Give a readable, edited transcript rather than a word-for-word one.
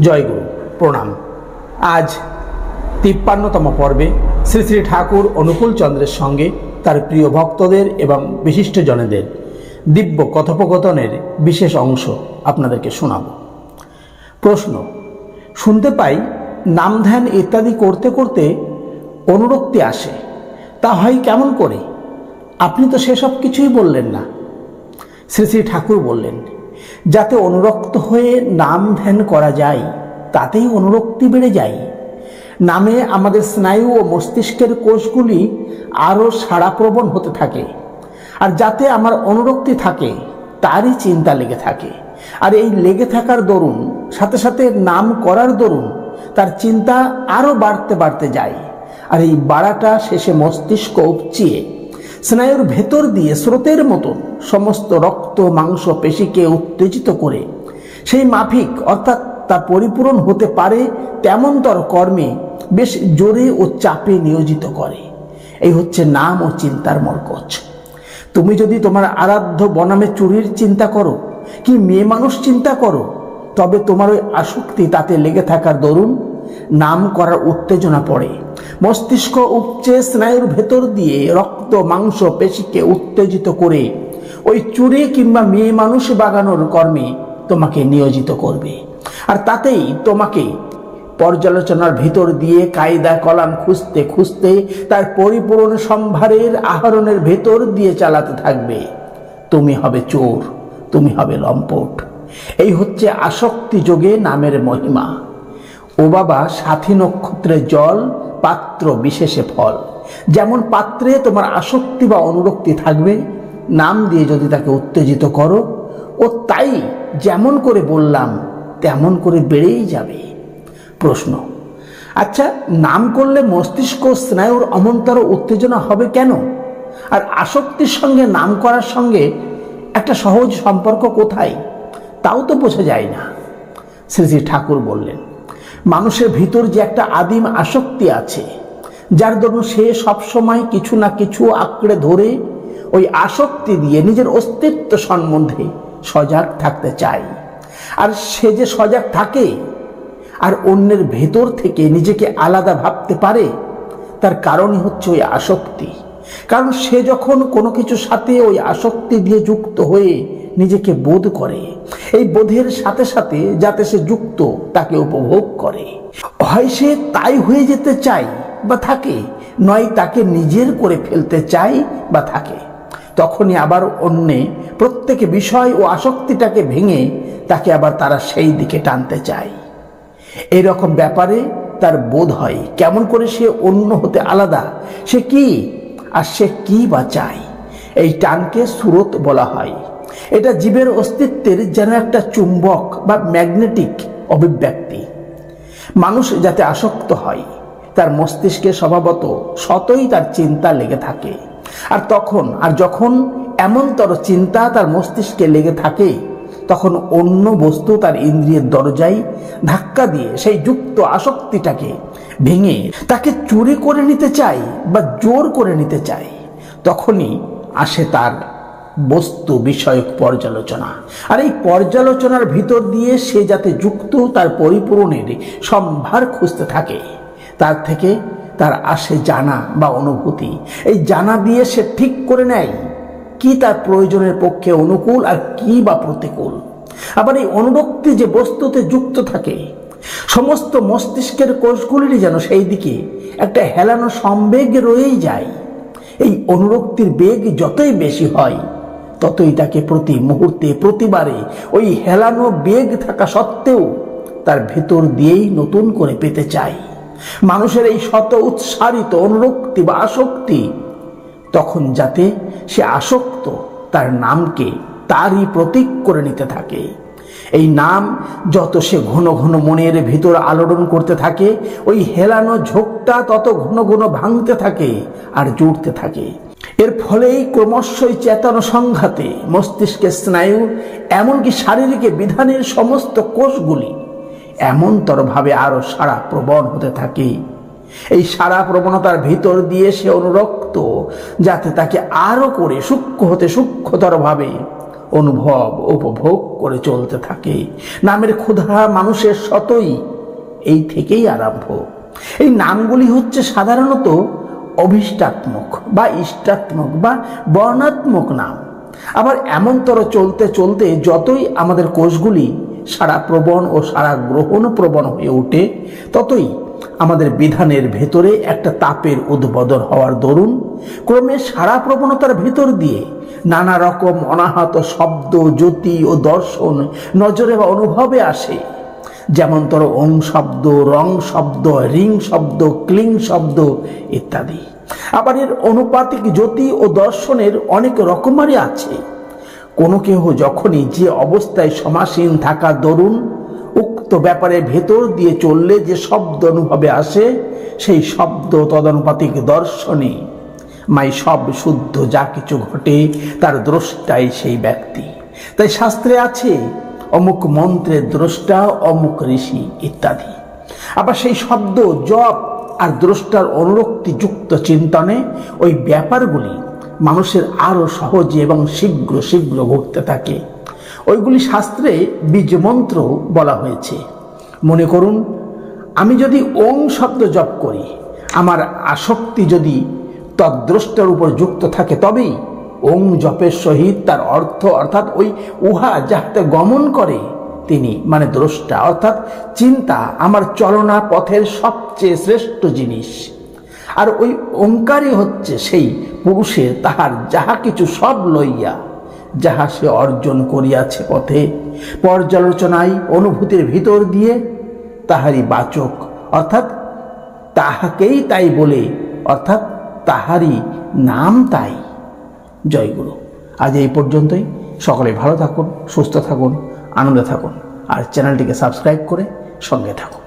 জয়গুরু, প্রণাম। আজ 53তম পর্বে শ্রী শ্রী ঠাকুর অনুকূল চন্দ্রের সঙ্গে তার প্রিয় ভক্তদের এবং বিশিষ্টজনেদের দিব্য কথোপকথনের বিশেষ অংশ আপনাদেরকে শোনাব। প্রশ্ন: শুনতে পাই নাম ধ্যান ইত্যাদি করতে করতে অনুরক্তি আসে, তা হয় কেমন করে? আপনি তো সেসব কিছুই বললেন না। শ্রী শ্রী ঠাকুর বললেন, যাতে অনুরক্ত হয়ে নাম ধ্যান করা যায় তাতেই অনুরক্তি বেড়ে যায়। নামে আমাদের স্নায়ু ও মস্তিষ্কের কোষগুলি আরও সাড়াপ্রবণ হতে থাকে, আর যাতে আমার অনুরক্তি থাকে তারই চিন্তা লেগে থাকে। আর এই লেগে থাকার দরুন, সাথে সাথে নাম করার দরুন তার চিন্তা আরও বাড়তে বাড়তে যায়। আর এই বাড়াটা শেষে মস্তিষ্ক উপচিয়ে স্নায়ুর ভেতর দিয়ে স্রোতের মতন সমস্ত রক্ত মাংস পেশিকে উত্তেজিত করে সেই মাফিক অর্থাৎ তা পরিপূরণ হতে পারে তেমনতর কর্মে বেশ জোরে ও চাপে নিয়োজিত করে। এই হচ্ছে নাম ও চিন্তার মরকজ। তুমি যদি তোমার আরাধ্য বনামে চুরির চিন্তা করো কি মেয়ে মানুষ চিন্তা করো, তবে তোমার ওই আসক্তি তাতে লেগে থাকার দরুন নাম করার উত্তেজনা পড়ে। মস্তিষ্ক উপচে স্নায়ুর ভেতর দিয়ে রক্ত মাংস পেশিকে উত্তেজিত করে ওই চুরি কিংবা মেয়ে মানুষ বাগানোর কর্মে তোমাকে নিয়োজিত করবে। আর তাতেই তোমাকে পর্যালোচনার ভিতর দিয়ে কায়দা কলাম খুঁজতে খুঁজতে তার পরিপূরণ সম্ভারের আহরণের ভেতর দিয়ে চালাতে থাকবে। তুমি হবে চোর, তুমি হবে লম্পট। এই হচ্ছে আসক্তি যোগে নামের মহিমা। ও বাবা, সাথী নক্ষত্রের জল, পাত্র বিশেষে ফল। যেমন পাত্রে তোমার আসক্তি বা অনুরক্তি থাকবে, নাম দিয়ে যদি তাকে উত্তেজিত করো, ও তাই যেমন করে বললাম তেমন করে বেড়েই যাবে। প্রশ্ন: আচ্ছা, নাম করলে মস্তিষ্ক স্নায়ুর অমন্তর উত্তেজনা হবে কেন? আর আসক্তির সঙ্গে নাম করার সঙ্গে একটা সহজ সম্পর্ক কোথায়? তাও তো বোঝা যায় না। শ্রী শ্রী ঠাকুর বললেন, মানুষের ভিতর যে একটা আদিম আসক্তি আছে, যার দরুন সে সবসময় কিছু না কিছু আঁকড়ে ধরে ওই আসক্তি দিয়ে নিজের অস্তিত্ব সম্বন্ধে সজাগ থাকতে চায়। আর সে যে সজাগ থাকে আর অন্যের ভেতর থেকে নিজেকে আলাদা ভাবতে পারে, তার কারণই হচ্ছে ওই আসক্তি। কারণ সে যখন কোনো কিছুর সাথে ওই আসক্তি দিয়ে যুক্ত হয়ে নিজেকে বোধ করে, এই বোধের সাথে সাথে যাতে সে যুক্ত তাকে উপভোগ করে, হয় সে তাই হয়ে যেতে চায় বা থাকে, নয় তাকে নিজের করে ফেলতে চায় বা থাকে। তখনই আবার অন্যে প্রত্যেক বিষয় ও আসক্তিটাকে ভেঙে তাকে আবার তারা সেই দিকে টানতে চায়। এরকম ব্যাপারে তার বোধ হয় কেমন করে সে অন্য হতে আলাদা, সে কি আর সে কি বা চায়। এই টানকে স্রোত বলা হয়। এটা জীবের অস্তিত্বের যেন একটা চুম্বক বা ম্যাগনেটিক অভিব্যক্তি। মানুষ যাতে আসক্ত হয়, তার মস্তিষ্কে স্বভাবত শতই তার চিন্তা লেগে থাকে। আর যখন এমনতর চিন্তা তার মস্তিষ্কে লেগে থাকে, তখন অন্য বস্তু তার ইন্দ্রিয়ের দরজায় ধাক্কা দিয়ে সেই যুক্ত আসক্তিটাকে ভেঙে তাকে চুরি করে নিতে চায় বা জোর করে নিতে চায়। তখনই আসে তার বস্তু বিষয়ক পর্যালোচনা। আর এই পর্যালোচনার ভিতর দিয়ে সে যাতে যুক্ত তার পরিপূরণের সম্ভার খুঁজতে থাকে, তার থেকে তার আসে জানা বা অনুভূতি। এই জানা দিয়ে সে ঠিক করে নেয় কি তার প্রয়োজনের পক্ষে অনুকূল আর কি বা প্রতিকূল। আবার এই অনুরক্তি যে বস্তুতে যুক্ত থাকে, সমস্ত মস্তিষ্কের কোষগুলিরই যেন সেই দিকে একটা হেলানো সম্বেগ রয়েই যায়। এই অনুরক্তির বেগ যতই বেশি হয়, ততই তাকে প্রতি মুহূর্তে প্রতিবারে ওই হেলানো বেগ থাকা সত্ত্বেও তার ভেতর দিয়েই নতুন করে পেতে চায়। মানুষের এই শত উৎসারিত অনুরক্তি বা আসক্তি, তখন যাতে সে আসক্ত তার নামকে তারই প্রতীক করে নিতে থাকে। এই নাম যত সে ঘন ঘন মনের ভিতর আলোড়ন করতে থাকে, ওই হেলানো ঝোঁকটা তত ঘন ঘন ভাঙতে থাকে আর জুড়তে থাকে। এর ফলেই ক্রমশই চেতন সংঘাতে মস্তিষ্কের স্নায়ু এমনকি শারীরিক বিধানের সমস্ত কোষগুলি এমনতরভাবে আরো সারা প্রবণ হতে থাকে। এই সারা প্রবণতার ভিতর দিয়ে সে অনুরক্ত, যাতে তাকে আরো করে সূক্ষ্ম হতে সূক্ষ্মতর ভাবে অনুভব উপভোগ করে চলতে থাকে। নামের ক্ষুধা মানুষের শতই এই থেকেই আরম্ভ। এই নামগুলি হচ্ছে সাধারণত অভিষ্টাত্মক বা ইষ্টাত্মক বা বর্ণাত্মক নাম। আবার এমনতর চলতে চলতে যতই আমাদের কোষগুলি সারা প্রবণ ও সারা গ্রহণ প্রবণ হয়ে ওঠে, ততই আমাদের বিধানের ভেতরে একটা তাপের উদ্বোধন হওয়ার দরুন ক্রমে সারা প্রবণতার ভেতর দিয়ে নানা রকম অনাহত শব্দ, জ্যোতি ও দর্শন নজরে বা অনুভবে আসে। যেমন ধরো ওং শব্দ, রং শব্দ, রিং শব্দ, ক্লিং শব্দ ইত্যাদি। আবার এর অনুপাতিক জ্যোতি ও দর্শনের অনেক রকমারই আছে। কোনো কেহ যখনই যে অবস্থায় সমাসীন থাকার দরুন উক্ত ব্যাপারের ভেতর দিয়ে চললে যে শব্দ অনুভবে আসে, সেই শব্দ তদনুপাতিক দর্শনে মাই সব শুদ্ধ যা কিছু ঘটে তার দ্রষ্টাই সেই ব্যক্তি। তাই শাস্ত্রে আছে অমুক মন্ত্রের দ্রষ্টা অমুক ঋষি ইত্যাদি। আবার সেই শব্দ জপ আর দ্রষ্টার অনুরক্তি যুক্ত চিন্তনে ওই ব্যাপারগুলি মানুষের আরো সহজে এবং শীঘ্র শীঘ্র ঘটতে থাকে। ওইগুলি শাস্ত্রে বীজ মন্ত্র বলা হয়েছে। মনে করুন, আমি যদি ওং শব্দ জপ করি, আমার আসক্তি যদি তদ্দ্রষ্টার উপর যুক্ত থাকে, তবেই ওং জপের সহিত তার অর্থ অর্থাৎ ওই উহা যাহাতে গমন করে তিনি মানে দ্রষ্টা অর্থাৎ চিন্তা আমার চলনা পথের সবচেয়ে শ্রেষ্ঠ জিনিস। আর ওই ওঙ্কারই হচ্ছে সেই পুরুষের তাহার যাহা কিছু সব লইয়া যাহা সে অর্জন করিয়াছে পথে পর্যালোচনায় অনুভূতির ভিতর দিয়ে তাহারই বাচক অর্থাৎ তাহাকেই তাই বলে অর্থাৎ তাহারই নাম তাই। জয় গুরু। আজ এই পর্যন্তই। সকলে ভালো থাকুন, সুস্থ থাকুন, আনন্দে থাকুন আর চ্যানেলটিকে সাবস্ক্রাইব করে সঙ্গে থাকুন।